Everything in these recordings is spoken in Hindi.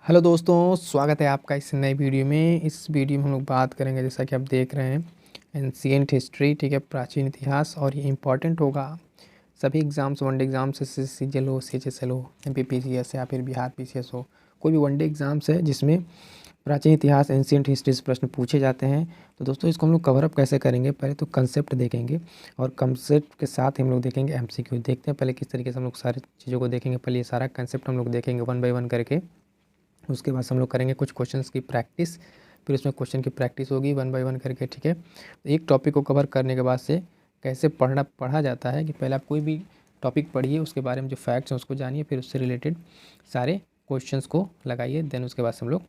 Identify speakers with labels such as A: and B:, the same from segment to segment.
A: हेलो दोस्तों, स्वागत है आपका इस नए वीडियो में। इस वीडियो में हम लोग बात करेंगे, जैसा कि आप देख रहे हैं, एंशिएंट हिस्ट्री। ठीक है, प्राचीन इतिहास। और ये इम्पॉर्टेंट होगा सभी एग्ज़ाम्स, वनडे एग्ज़ाम्स, सीजीएल हो, सीएचएसएल हो, एमपीपीसीएस या फिर बिहार पीसीएस हो, कोई भी वनडे एग्ज़ाम्स है जिसमें प्राचीन इतिहास, एंशिएंट हिस्ट्री से प्रश्न पूछे जाते हैं। तो दोस्तों, इसको हम लोग कवर अप कैसे करेंगे? पहले तो कंसेप्ट देखेंगे और कंसेप्ट के साथ हम लोग देखेंगे एमसीक्यू। देखते हैं पहले किस तरीके से हम लोग सारी चीज़ों को देखेंगे। पहले ये सारा कंसेप्ट हम लोग देखेंगे वन बाय वन करके। उसके बाद हम लोग करेंगे कुछ क्वेश्चंस की प्रैक्टिस, फिर उसमें क्वेश्चन की प्रैक्टिस होगी वन बाय वन करके। ठीक है, एक टॉपिक को कवर करने के बाद से कैसे पढ़ा जाता है कि पहले आप कोई भी टॉपिक पढ़िए, उसके बारे में जो फैक्ट्स हैं उसको जानिए, फिर उससे रिलेटेड सारे क्वेश्चंस को लगाइए। देन उसके बाद से हम लोग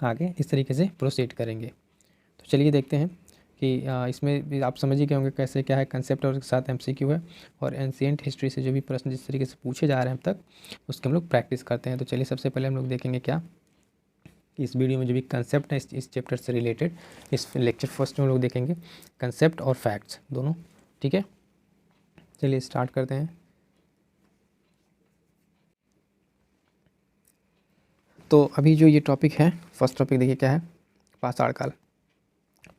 A: आगे इस तरीके से प्रोसीड करेंगे। तो चलिए देखते हैं कि इसमें भी आप समझ ही गए होंगे कैसे क्या है कंसेप्ट, और उसके साथ एमसीक्यू है। और एंशिएंट हिस्ट्री से जो भी प्रश्न जिस तरीके से पूछे जा रहे हैं अब तक, उसके हम लोग प्रैक्टिस करते हैं। तो चलिए सबसे पहले हम लोग देखेंगे क्या कि इस वीडियो में जो भी कंसेप्ट है इस चैप्टर से रिलेटेड, इस लेक्चर फर्स्ट में हम लोग देखेंगे कंसेप्ट और फैक्ट्स दोनों। ठीक है, चलिए स्टार्ट करते हैं। तो अभी जो ये टॉपिक है, फर्स्ट टॉपिक देखिए क्या है, पाषाण काल।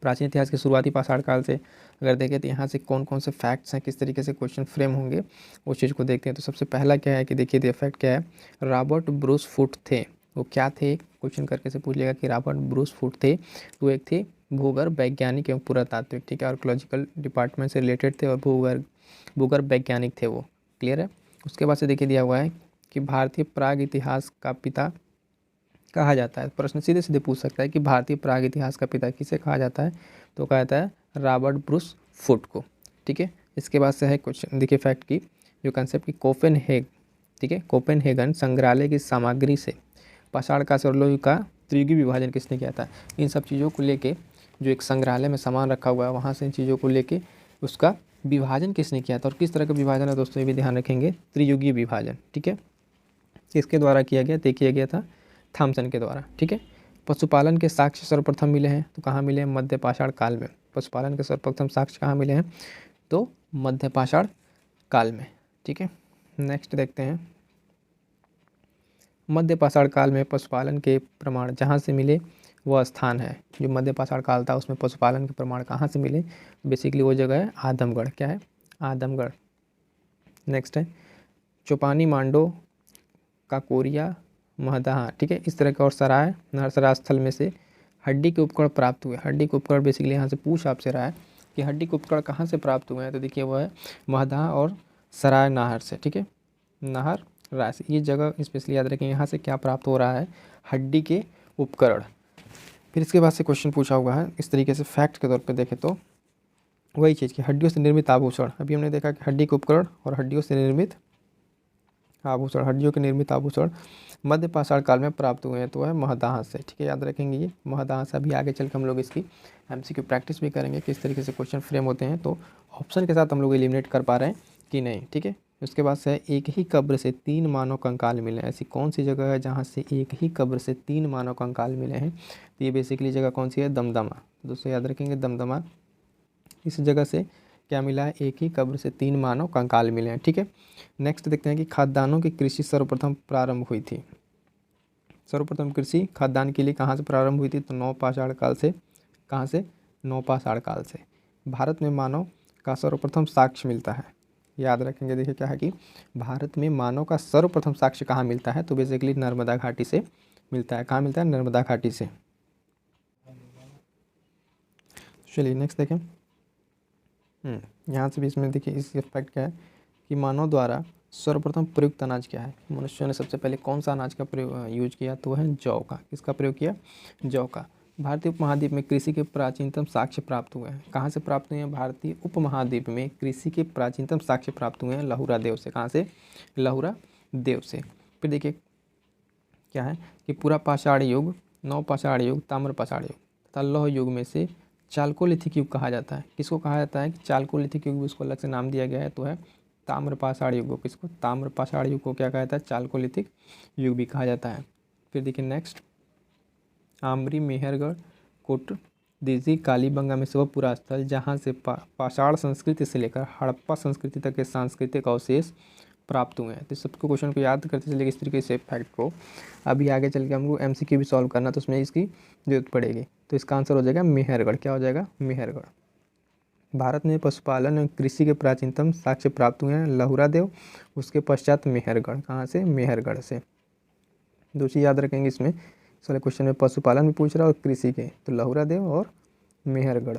A: प्राचीन इतिहास के शुरुआती पाषाण काल से अगर देखें तो यहाँ से कौन कौन से फैक्ट्स हैं, किस तरीके से क्वेश्चन फ्रेम होंगे, उस चीज़ को देखते हैं। तो सबसे पहला क्या है कि देखिए द फैक्ट क्या है, रॉबर्ट ब्रूस फुट थे। वो क्या थे? क्वेश्चन करके से पूछ लेगा कि रॉबर्ट ब्रूस फुट थे, तो एक थे भूगर्भ वैज्ञानिक एवं पुरातात्विक। ठीक है, आर्कोलॉजिकल डिपार्टमेंट से रिलेटेड थे और भूगर्भ वैज्ञानिक थे वो। क्लियर है। उसके बाद से देखिए दिया हुआ है कि भारतीय प्राग इतिहास का पिता कहा जाता है। प्रश्न सीधे सीधे पूछ सकता है कि भारतीय प्राग इतिहास का पिता किसे कहा जाता है? तो कहा जाता है रॉबर्ट ब्रूस फुट को। ठीक है, इसके बाद से है कुछ देखिए फैक्ट की जो कंसेप्ट की कोपेनहेग। ठीक है, कोपेनहेगन संग्रहालय की सामग्री से पाषाण का स्वरलोह का त्रियुगी विभाजन किसने किया था? इन सब चीज़ों को लेके जो एक संग्रहालय में सामान रखा हुआ है, वहाँ से इन चीज़ों को लेके उसका विभाजन किसने किया था? और किस तरह का विभाजन है दोस्तों, ये भी ध्यान रखेंगे, त्रियुगी विभाजन। ठीक है, किसके द्वारा किया गया? तो किया गया था थॉमसन के द्वारा। ठीक है, पशुपालन के साक्ष्य सर्वप्रथम मिले हैं तो कहाँ मिले हैं? मध्य पाषाण काल में। पशुपालन के सर्वप्रथम साक्ष्य कहाँ मिले हैं? तो मध्य पाषाण काल में। ठीक है, नेक्स्ट देखते हैं, मध्य पाषाण काल में पशुपालन के प्रमाण जहाँ से मिले वह स्थान है। जो मध्य पाषाण काल था उसमें पशुपालन के प्रमाण कहाँ से मिले? बेसिकली वो जगह है आदमगढ़। क्या है? आदमगढ़। नेक्स्ट है चौपानी मांडो काकोरिया महदहा। ठीक है, इस तरह के और सराय नरसरा स्थल में से हड्डी के उपकरण प्राप्त हुए। हड्डी के उपकरण बेसिकली यहाँ से पूछ आपसे रहा है कि हड्डी के उपकरण कहाँ से प्राप्त हुए हैं, तो देखिए वो है महदहा और सराय नाहर से। ठीक है, नाहर राय से, ये जगह स्पेशली याद रखें। यहाँ से क्या प्राप्त हो रहा है? हड्डी के उपकरण। फिर इसके बाद से क्वेश्चन पूछा हुआ है इस तरीके से फैक्ट के तौर पर देखें तो वही चीज़ कि हड्डियों से निर्मित आभूषण। अभी हमने देखा कि हड्डी के उपकरण और हड्डियों से निर्मित आभूषण, हड्डियों के निर्मित आभूषण मध्य पाषाण काल में प्राप्त हुए हैं, तो है महदाह से। ठीक है, याद रखेंगे ये महदाह से। अभी आगे चल के हम लोग इसकी एमसीक्यू प्रैक्टिस भी करेंगे किस तरीके से क्वेश्चन फ्रेम होते हैं, तो ऑप्शन के साथ हम लोग एलिमिनेट कर पा रहे हैं कि नहीं। ठीक है, उसके बाद से एक ही कब्र से 3 मानव कंकाल मिले। ऐसी कौन सी जगह है जहाँ से एक ही कब्र से 3 मानव कंकाल मिले हैं? तो ये बेसिकली जगह कौन सी है? दमदमा। दोस्तों याद रखेंगे दमदमा। इस जगह से क्या मिला है? एक ही कब्र से 3 मानव कंकाल मिले हैं। ठीक है, नेक्स्ट देखते हैं कि खाद्यान्नों की कृषि सर्वप्रथम प्रारंभ हुई थी। सर्वप्रथम कृषि खाद्यान्न के लिए कहाँ से प्रारंभ हुई थी? तो नवपाषाण काल से। कहाँ से? नवपाषाण काल से। भारत में मानव का सर्वप्रथम साक्ष्य मिलता है। याद रखेंगे, देखिए क्या है कि भारत में मानव का सर्वप्रथम साक्ष्य कहाँ मिलता है? तो बेसिकली नर्मदा घाटी से मिलता है। कहाँ मिलता है? नर्मदा घाटी से। चलिए नेक्स्ट देखें। यहाँ से भी इसमें देखिए इस फैक्ट क्या है कि मानव द्वारा सर्वप्रथम प्रयुक्त अनाज क्या है? मनुष्यों ने सबसे पहले कौन सा अनाज का प्रयोग यूज किया? तो है जौ का। किसका प्रयोग किया? जौ का। भारतीय उपमहाद्वीप में कृषि के प्राचीनतम साक्ष्य प्राप्त हुए हैं। कहाँ से प्राप्त हुए हैं? भारतीय उपमहाद्वीप में कृषि के प्राचीनतम साक्ष्य प्राप्त हुए हैं लहुरा देव से। कहाँ से? लहुरा देव से। फिर देखिए क्या है कि पूरा पाषाण युग, नवपाषाण युग, ताम्रपाषाण युग तथा लौह युग में से चालकोलिथिक युग कहा जाता है। किसको कहा जाता है? कि चालकोलिथिक युग भी उसको अलग से नाम दिया गया है, तो है ताम्रपाषाण युग को। किसको? ताम्रपाषाण युग को क्या कहा जाता है? चालकोलिथिक युग भी कहा जाता है। फिर देखिए नेक्स्ट, आमरी, मेहरगढ़, कोट दिजी, कालीबंगा में से वह पूरा स्थल जहाँ से पाषाण संस्कृति से लेकर हड़प्पा संस्कृति तक के सांस्कृतिक अवशेष प्राप्त हुए हैं। तो सबको क्वेश्चन को याद करते चलिए इस तरीके से फैक्ट को। अभी आगे चल के हमको MCQ भी सॉल्व करना, तो उसमें इसकी जरूरत पड़ेगी। तो इसका आंसर हो जाएगा मेहरगढ़। क्या हो जाएगा? मेहरगढ़। भारत में पशुपालन और कृषि के प्राचीनतम साक्ष्य प्राप्त हुए हैं लहुरा देव, उसके पश्चात मेहरगढ़। कहाँ से? मेहरगढ़ से। दो चीज़ याद रखेंगे इसमें, इस वाले क्वेश्चन में पशुपालन भी पूछ रहा है और कृषि के, तो लहुरा देव और मेहरगढ़।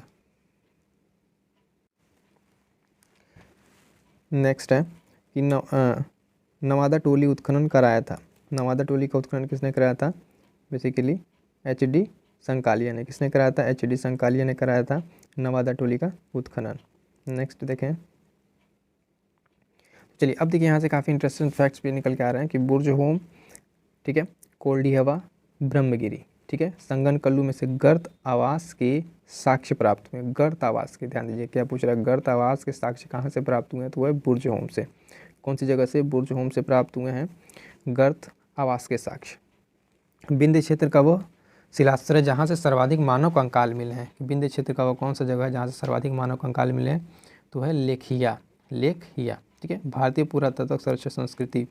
A: नेक्स्ट है कि नवादा टोली उत्खनन कराया था। नवादा टोली का उत्खनन किसने कराया था? बेसिकली HD संकालिया ने। किसने कराया था? HD संकालिया ने कराया था नवादा टोली का उत्खनन। नेक्स्ट देखें, चलिए अब देखिए यहाँ से काफ़ी इंटरेस्टिंग फैक्ट्स भी निकल के आ रहे हैं कि बुर्ज होम, ठीक है, कोल्डी हवा, ब्रह्मगिरी, ठीक है, संगन कल्लू में से गर्त आवास के साक्ष्य प्राप्त हुए। गर्त आवास के, ध्यान दीजिए क्या पूछ रहा है, गर्त आवास के साक्ष्य कहाँ से प्राप्त हुए हैं? तो वह बुर्ज होम से। कौन सी जगह से? बुर्ज होम से प्राप्त हुए हैं गर्त आवास के साक्ष्य। विंध्य क्षेत्र का वह शिलास्त्र है जहाँ से सर्वाधिक मानव कंकाल मिले हैं। विंध्य क्षेत्र का वह कौन सा जगह है जहाँ से सर्वाधिक मानव कंकाल मिले हैं? तो है लेखिया, लेखिया, ठीक है। भारतीय पुरातत्व संरक्षण संस्कृति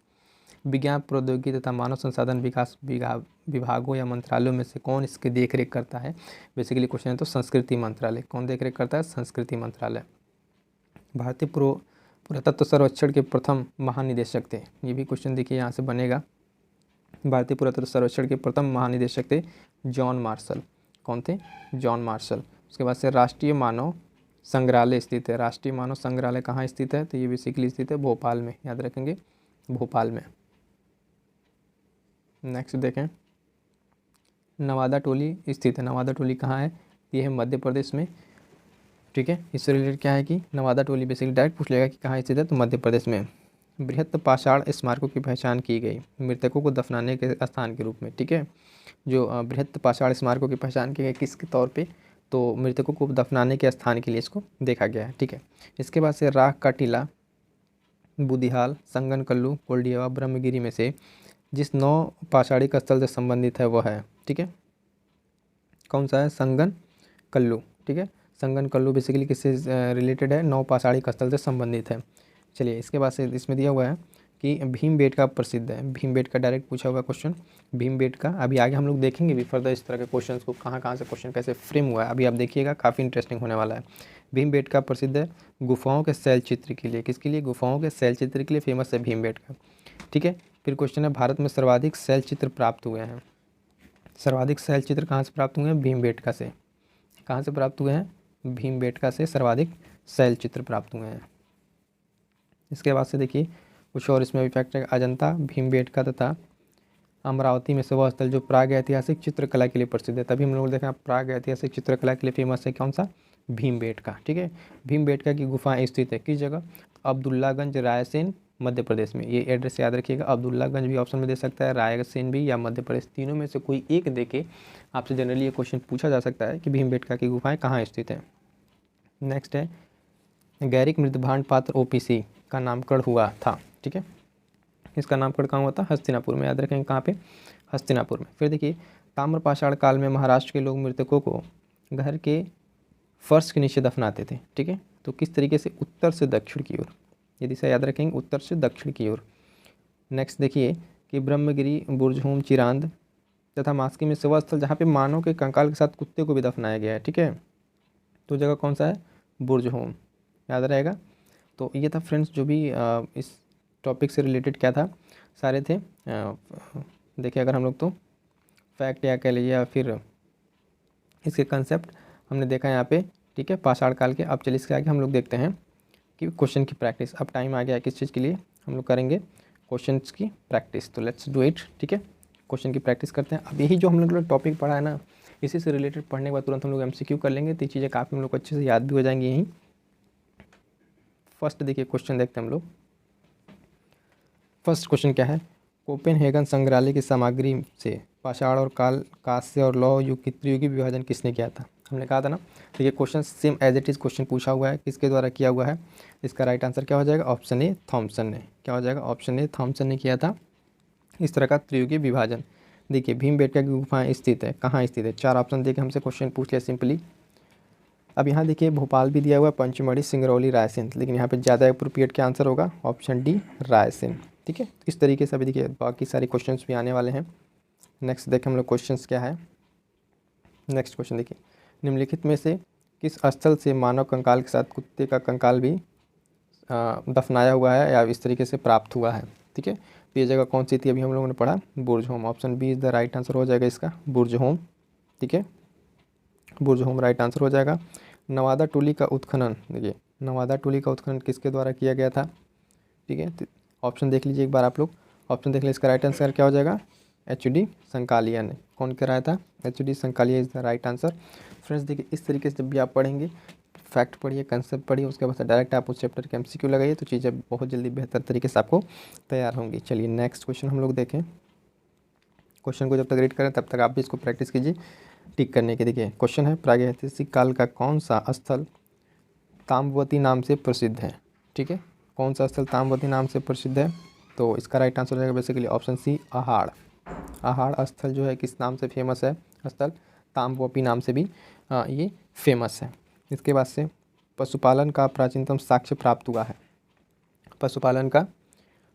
A: विज्ञान प्रौद्योगिकी तथा मानव संसाधन विकास विभागों या मंत्रालयों में से कौन इसकी देखरेख करता है? बेसिकली क्वेश्चन है तो संस्कृति मंत्रालय। कौन देखरेख करता है? संस्कृति मंत्रालय। भारतीय पुरातत्व सर्वेक्षण के प्रथम महानिदेशक थे। ये भी क्वेश्चन देखिए यहाँ से बनेगा। भारतीय पुरातत्व सर्वेक्षण के प्रथम महानिदेशक थे जॉन मार्शल। कौन थे? John Marshall. उसके बाद से राष्ट्रीय मानव संग्रहालय स्थित है। राष्ट्रीय मानव संग्रहालय कहाँ स्थित है? तो ये बेसिकली स्थित है भोपाल में, याद रखेंगे, भोपाल में। नेक्स्ट देखें, नवादा टोली स्थित है। नवादा टोली कहाँ है? ये है मध्य प्रदेश में, ठीक है। इससे रिलेटेड क्या है कि नवादा टोली बेसिकली डायरेक्ट पूछ लेगा कि कहाँ स्थित है, तो मध्य प्रदेश में। बृहत् पाषाण स्मारकों की पहचान की गई मृतकों को दफनाने के स्थान के रूप में, ठीक है। जो बृहत् पाषाण स्मारकों की पहचान की गई किसके तौर पे? तो मृतकों को दफनाने के स्थान के लिए इसको देखा गया है, ठीक है। इसके बाद से राख का टीला, बुदिहाल, संगन कल्लू, कोल्डियावा, ब्रह्मगिरी में से जिस 9 पाषाणिक स्थल से संबंधित है वह है, ठीक है, कौन सा है? संगन कल्लू, ठीक है। संगन कल्लू बेसिकली किससे रिलेटेड है? 9 पाषाणिक स्थल से संबंधित है। चलिए इसके बाद से इसमें दिया हुआ है कि भीमबेटका प्रसिद्ध है। भीमबेटका डायरेक्ट पूछा हुआ क्वेश्चन, भीमबेटका। अभी आगे हम लोग देखेंगे भी फर्दर इस तरह के क्वेश्चंस को, कहाँ कहाँ से क्वेश्चन कैसे फ्रेम हुआ है, अभी आप देखिएगा, काफ़ी इंटरेस्टिंग होने वाला है। भीमबेटका प्रसिद्ध है गुफाओं के शैल चित्र के लिए। किसके लिए? गुफाओं के शैल चित्र के लिए फेमस है भीमबेटका, ठीक है। फिर क्वेश्चन है भारत में सर्वाधिक शैल चित्र प्राप्त हुए हैं। सर्वाधिक शैल चित्र कहाँ से प्राप्त हुए हैं? भीमबेटका से। कहाँ से प्राप्त हुए हैं? भीमबेटका से सर्वाधिक शैल चित्र प्राप्त हुए हैं। इसके बाद से देखिए कुछ और इसमें भी फैक्ट है। अजंता, भीमबेटका तथा अमरावती में से वह स्थल जो प्राग ऐतिहासिक चित्रकला के लिए प्रसिद्ध है। तभी हम लोग देखा प्राग ऐतिहासिक चित्रकला के लिए फेमस है कौन सा? भीमबेटका, ठीक है। भीमबेटका की गुफाएं स्थित है किस जगह? अब्दुल्लागंज, रायसेन, मध्य प्रदेश में। ये एड्रेस याद रखिएगा। अब्दुल्लागंज भी ऑप्शन में दे सकता है, रायसेन भी, या मध्य प्रदेश, तीनों में से कोई एक देके आपसे जनरली ये क्वेश्चन पूछा जा सकता है कि भीमबेटका की गुफाएं कहाँ स्थित है। नेक्स्ट है गैरिक मृदभांड पात्र OPC का नामकरण हुआ था, ठीक है। इसका नामकरण कहाँ हुआ था? हस्तिनापुर में, याद रखेंगे कहाँ पे? हस्तिनापुर में। फिर देखिए ताम्रपाषाण काल में महाराष्ट्र के लोग मृतकों को घर के फर्श के नीचे दफनाते थे, ठीक है। तो किस तरीके से? उत्तर से दक्षिण की ओर। यदि से याद रखेंगे, उत्तर से दक्षिण की ओर। नेक्स्ट देखिए कि ब्रह्मगिरी, बुर्जहोम, चिरांद तथा मास्की में से वह स्थल जहाँ पे मानव के कंकाल के साथ कुत्ते को भी दफनाया गया है, ठीक है। तो जगह कौन सा है? बुर्जहोम, याद रहेगा। तो ये था फ्रेंड्स जो भी इस टॉपिक से रिलेटेड क्या था, सारे थे। देखिए अगर हम लोग तो फैक्ट या कह लीजिए या फिर इसके कंसेप्ट हमने देखा यहाँ पे, ठीक है, पाषाण काल के। अब चलिए इसके आगे हम लोग देखते हैं कि क्वेश्चन की प्रैक्टिस। अब टाइम आ गया है किस चीज़ के लिए? हम लोग करेंगे क्वेश्चंस की प्रैक्टिस। तो लेट्स डू इट, ठीक है। क्वेश्चन की प्रैक्टिस करते हैं। अब यही जो हम लोग टॉपिक पढ़ा है ना, इसी से रिलेटेड पढ़ने के बाद तुरंत हम लोग MCQ कर लेंगे, तो ये चीज़ें काफ़ी हम लोग को अच्छे से याद भी हो जाएंगी यहीं। फर्स्ट देखिए क्वेश्चन देखते हैं हम लोग। फर्स्ट क्वेश्चन क्या है? कोपेनहेगन संग्रहालय की सामग्री से पाषाण और कांस्य और लौह युग की त्रियुगी विभाजन किसने किया था? हमने कहा था ना। तो ये question same as it is question पूछा हुआ है, किसके द्वारा किया हुआ है? इसका राइट आंसर क्या हो जाएगा? ऑप्शन ए, थॉमसन ने। क्या हो जाएगा? ऑप्शन ए, थॉमसन ने किया था इस तरह का त्रियुगी विभाजन। देखिए भीमबेटका की गुफाएं स्थित है, कहाँ स्थित है? 4 ऑप्शन देके हमसे क्वेश्चन पूछ लिया सिंपली। अब यहाँ देखिए भोपाल भी दिया हुआ है, पंचमढ़ी, सिंगरौली, रायसेन, लेकिन यहाँ पे ज़्यादा अप्रोप्रिएट क्या आंसर होगा, ऑप्शन डी रायसेन। ठीक है, इस तरीके से अभी देखिए बाकी सारे क्वेश्चंस भी आने वाले हैं। नेक्स्ट देखें हम लोग क्वेश्चंस क्या है। नेक्स्ट क्वेश्चन देखिए, निम्नलिखित में से किस स्थल से मानव कंकाल के साथ कुत्ते का कंकाल भी दफनाया हुआ है या इस तरीके से प्राप्त हुआ है। ठीक है, तो ये जगह कौन सी थी, अभी हम लोगों ने पढ़ा Burzahom, option B is the right answer हो जाएगा इसका, बुर्जहोम। ठीक है, बुर्जहोम राइट आंसर हो जाएगा। नवादा टोली का उत्खनन, देखिए नवादा टोली का उत्खनन किसके द्वारा किया गया था। ठीक है, ऑप्शन देख लीजिए एक बार आप लोग, ऑप्शन देख लीजिए, इसका राइट आंसर क्या हो जाएगा, एच.डी. संकालिया ने। कौन कराया था, H D. Sankalia is the right answer. Friends देखिए इस तरीके से जब भी आप पढ़ेंगे, फैक्ट पढ़िए, कंसेप्ट पढ़िए, उसके बाद डायरेक्ट आप उस चैप्टर के एमसीक्यू लगाइए, तो चीज़ें बहुत जल्दी बेहतर तरीके से आपको तैयार होंगी। चलिए नेक्स्ट क्वेश्चन हम लोग देखें। क्वेश्चन को जब तक रीड करें तब तक आप भी इसको प्रैक्टिस कीजिए टिक करने के। देखिए क्वेश्चन है, प्रागैतिहासिक काल का कौन सा स्थल ताम्रवती नाम से प्रसिद्ध है। ठीक है, कौन सा स्थल ताम्रवती नाम से प्रसिद्ध है, तो इसका राइट आंसर हो जाएगा बेसिकली ऑप्शन सी, अहाड़। अहाड़ स्थल जो है किस नाम से फेमस है, स्थल ताम्रवती नाम से भी ये फेमस है। इसके बाद से पशुपालन का प्राचीनतम साक्ष्य प्राप्त हुआ है, पशुपालन का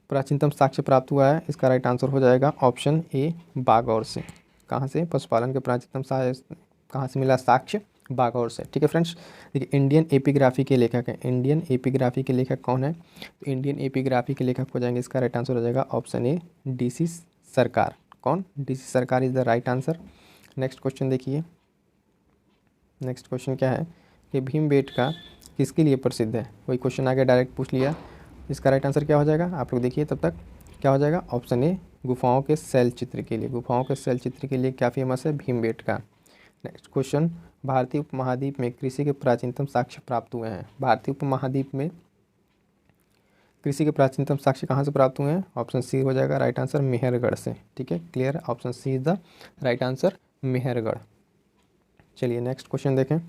A: प्राचीनतम साक्ष्य प्राप्त हुआ है, इसका राइट आंसर हो जाएगा ऑप्शन ए, बागौर से। कहाँ से, पशुपालन के प्राचीनतम कहाँ से मिला साक्ष्य, बागौर से। ठीक है फ्रेंड्स, देखिए इंडियन एपिग्राफी के लेखक हैं, इंडियन एपिग्राफी के लेखक कौन है, तो इंडियन एपिग्राफी के लेखक हो जाएंगे, इसका राइट आंसर हो जाएगा ऑप्शन ए, डी.सी. सरकार। कौन, डी.सी. सरकार is the right answer. Next question देखिए, नेक्स्ट क्वेश्चन क्या है कि भीमबेटका किसके लिए प्रसिद्ध है, वही क्वेश्चन आगे डायरेक्ट पूछ लिया, इसका राइट आंसर क्या हो जाएगा, आप लोग देखिए तब तक क्या हो जाएगा, ऑप्शन ए, गुफाओं के शैल चित्र के लिए, गुफाओं के शैल चित्र के लिए क्या फेमस है, भीमबेटका। नेक्स्ट क्वेश्चन, भारतीय उपमहाद्वीप में कृषि के प्राचीनतम साक्ष्य प्राप्त हुए हैं, भारतीय उपमहाद्वीप में कृषि के प्राचीनतम साक्ष्य कहाँ से प्राप्त हुए हैं, ऑप्शन सी हो जाएगा राइट आंसर, मेहरगढ़ से। ठीक है, clear, option C is the right answer, Mehrgarh. चलिए नेक्स्ट क्वेश्चन देखें,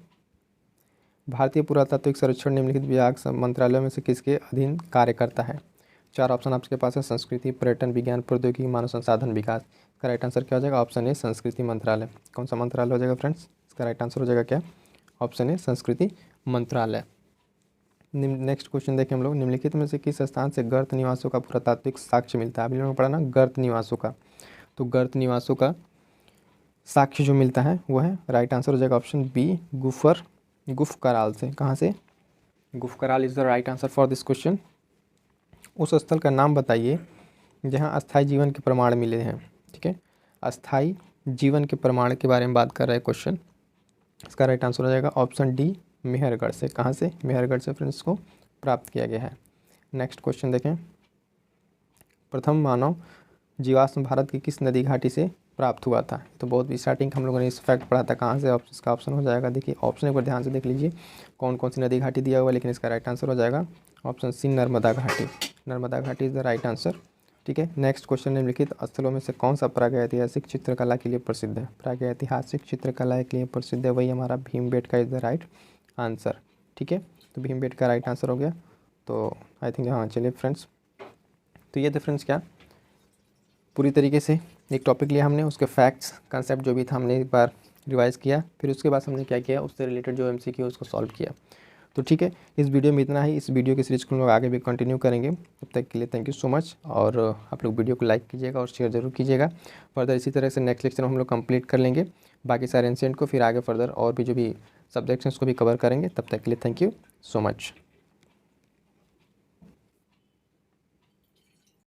A: भारतीय पुरातात्विक सर्वेक्षण निम्नलिखित विभाग मंत्रालय में से किसके अधीन कार्य करता है। चार ऑप्शन आपके पास है, संस्कृति, पर्यटन, विज्ञान प्रौद्योगिकी, मानव संसाधन विकास। इसका राइट आंसर क्या हो जाएगा, ऑप्शन ए, संस्कृति मंत्रालय। कौन सा मंत्रालय हो जाएगा फ्रेंड्स, इसका राइट आंसर हो जाएगा क्या, ऑप्शन ए, संस्कृति मंत्रालय। नेक्स्ट क्वेश्चन देखें हम लोग, निम्नलिखित में से किस स्थान से गर्त निवासों का पुरातात्विक साक्ष्य मिलता है। अभी लोगों ने पढ़ा ना गर्त निवासों का, तो गर्त निवासों का साक्ष्य जो मिलता है वो है, राइट आंसर हो जाएगा ऑप्शन बी, गुफकराल से। कहाँ से, Gufkral is the right answer for this question. उस स्थल का नाम बताइए जहाँ अस्थायी जीवन के प्रमाण मिले हैं। ठीक है, अस्थायी जीवन के प्रमाण के बारे में बात कर रहे हैं क्वेश्चन, इसका राइट आंसर हो जाएगा ऑप्शन डी, मेहरगढ़ से। कहाँ से, मेहरगढ़ से फ्रेंड्स को प्राप्त किया गया है। नेक्स्ट क्वेश्चन देखें, प्रथम मानव जीवाश्म भारत की किस नदी घाटी से प्राप्त हुआ था। तो बहुत स्टार्टिंग हम लोगों ने इस फैक्ट पढ़ा था, कहाँ से, इसका ऑप्शन हो जाएगा, देखिए ऑप्शन एक बार ध्यान से देख लीजिए कौन कौन सी नदी घाटी दिया हुआ है, लेकिन इसका राइट आंसर हो जाएगा ऑप्शन सी, नर्मदा घाटी। नर्मदा घाटी इज़ द राइट आंसर। ठीक है, नेक्स्ट क्वेश्चन, निम्नलिखित स्थलों में से कौन सा प्रागैतिहासिक चित्रकला के लिए प्रसिद्ध है। प्रागैतिहासिक चित्रकला के लिए प्रसिद्ध है, वही हमारा Bhimbetka is the right answer. ठीक है, तो भीमबेटका राइट आंसर हो गया। तो आई थिंक हाँ, चलिए फ्रेंड्स, तो ये थे फ्रेंड्स क्या पूरी तरीके से एक टॉपिक लिया हमने, उसके फैक्ट्स, कंसेप्ट जो भी था हमने एक बार रिवाइज़ किया, फिर उसके बाद हमने क्या किया, उससे रिलेटेड जो एमसीक्यू उसको सॉल्व किया। तो ठीक है, इस वीडियो में इतना ही, इस वीडियो की सीरीज़ को हम लोग आगे भी कंटिन्यू करेंगे। तब तक के लिए थैंक यू सो मच, और आप लोग वीडियो को लाइक कीजिएगा और शेयर ज़रूर कीजिएगा। फर्दर इसी तरह से नेक्स्ट लेक्चर हम लोग कंप्लीट कर लेंगे बाकी सारे एंशिएंट को, फिर आगे फर्दर और भी जो भी सब्जेक्ट्स हैं उसको भी कवर करेंगे। तब तक के लिए थैंक यू सो मच।